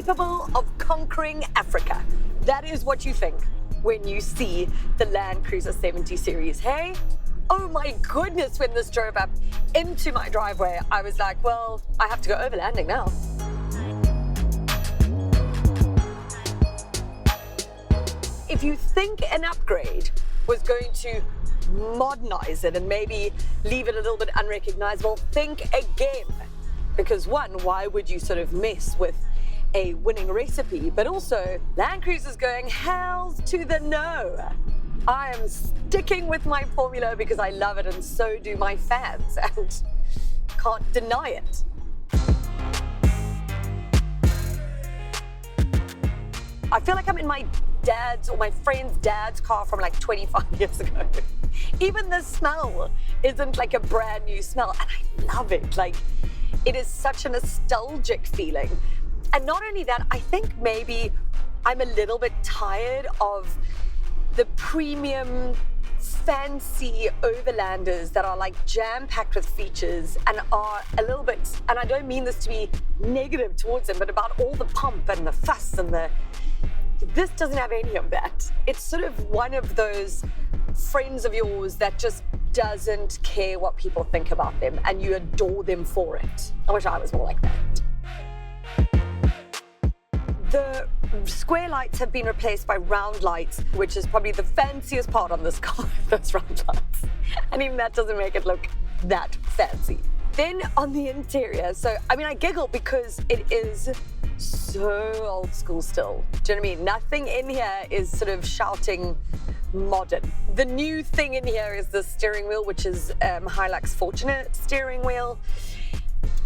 capable of conquering Africa. That is what you think when you see the Land Cruiser 70 series, hey? Oh my goodness, when this drove up into my driveway, I was like, well, I have to go overlanding now. If you think an upgrade was going to modernize it and maybe leave it a little bit unrecognizable, think again. Because one, why would you sort of mess with a winning recipe? But also, Land Cruiser's going hells to the no. I am sticking with my formula because I love it and so do my fans and can't deny it. I feel like I'm in my dad's or my friend's dad's car from like 25 years ago. Even the smell isn't like a brand new smell, and I love it. Like, it is such a nostalgic feeling. And not only that, I think maybe I'm a little bit tired of the premium, fancy overlanders that are like jam-packed with features and are a little bit, and I don't mean this to be negative towards them, but about all the pomp and the fuss and this doesn't have any of that. It's sort of one of those friends of yours that just doesn't care what people think about them and you adore them for it. I wish I was more like that. The square lights have been replaced by round lights, which is probably the fanciest part on this car, those round lights. And even that doesn't make it look that fancy. Then on the interior, I giggle because it is so old school still. Do you know what I mean? Nothing in here is sort of shouting modern. The new thing in here is the steering wheel, which is Hilux Fortunate steering wheel.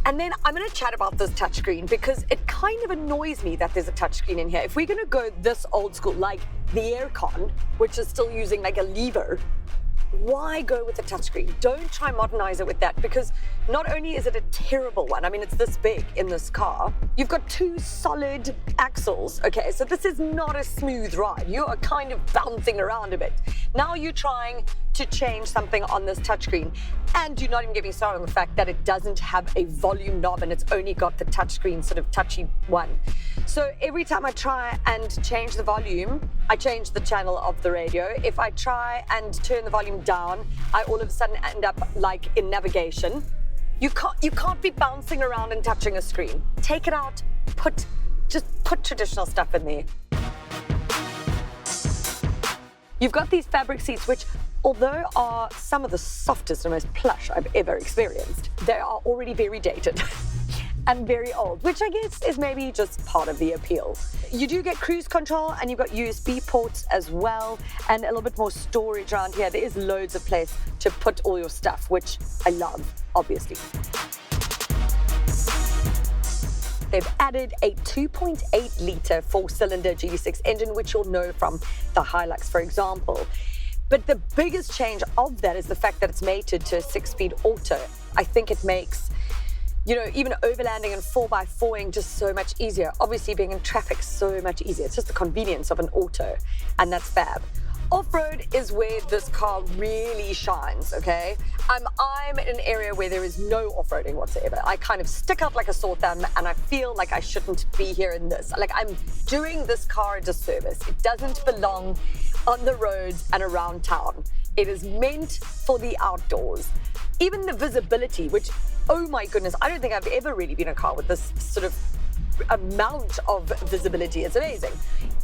And then I'm going to chat about this touchscreen because it kind of annoys me that there's a touchscreen in here. If we're going to go this old school, like the aircon, which is still using like a lever, why go with a touchscreen? Don't try modernize it with that, because not only is it a terrible one, I mean, it's this big in this car, you've got two solid axles, okay? So this is not a smooth ride. You are kind of bouncing around a bit. Now you're trying to change something on this touchscreen, and you're not even giving started on the fact that it doesn't have a volume knob and it's only got the touchscreen sort of touchy one. So every time I try and change the volume, I change the channel of the radio. If I try and turn the volume down, I all of a sudden end up like in navigation. You can't be bouncing around and touching a screen. Take it out, just put traditional stuff in there. You've got these fabric seats, which although are some of the softest and most plush I've ever experienced, they are already very dated and very old, which I guess is maybe just part of the appeal. You do get cruise control and you've got USB ports as well and a little bit more storage around here. There is loads of place to put all your stuff, which I love, obviously. They've added a 2.8-litre four-cylinder GD6 engine, which you'll know from the Hilux, for example. But the biggest change of that is the fact that it's mated to a 6-speed auto. I think it makes, even overlanding and 4x4ing just so much easier. Obviously, being in traffic so much easier. It's just the convenience of an auto, and that's fab. Off-road is where this car really shines, okay? I'm in an area where there is no off-roading whatsoever. I kind of stick out like a sore thumb and I feel like I shouldn't be here in this. Like, I'm doing this car a disservice. It doesn't belong on the roads and around town. It is meant for the outdoors. Even the visibility, which, oh my goodness, I don't think I've ever really been in a car with this sort of amount of visibility. It's amazing.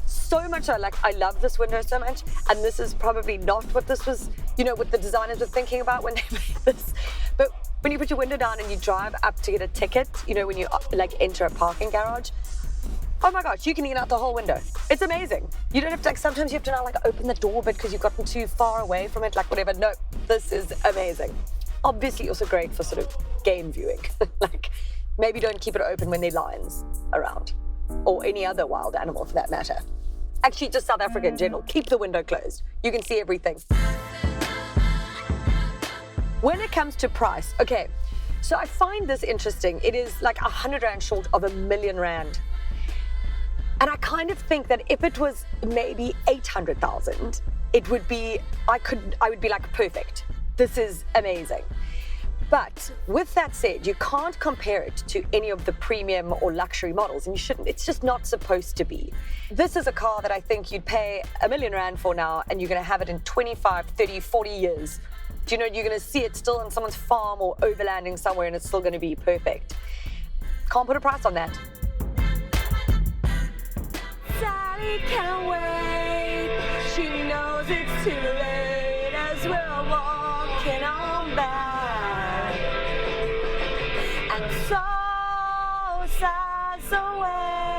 So much so, I love this window so much, and this is probably not what this was, what the designers were thinking about when they made this. But when you put your window down and you drive up to get a ticket, when you enter a parking garage, oh my gosh, you can get out the whole window. It's amazing. You don't have to, sometimes you have to now open the door bit because you've gotten too far away from it, whatever. No, this is amazing. Obviously also great for sort of game viewing. Maybe don't keep it open when there are lions around, or any other wild animal for that matter. Actually, just South Africa in general, keep the window closed. You can see everything. When it comes to price, okay, so I find this interesting. It is 100 Rand short of R1 million. And I kind of think that if it was maybe 800,000, it would be, I would be perfect. This is amazing. But with that said, you can't compare it to any of the premium or luxury models, and you shouldn't. It's just not supposed to be. This is a car that I think you'd pay R1,000,000 for now, and you're going to have it in 25, 30, 40 years. Do you know, you're going to see it still on someone's farm or overlanding somewhere, and it's still going to be perfect. Can't put a price on that. Sally can't wait. She knows it's too late as we're walking on back. And so sighs away.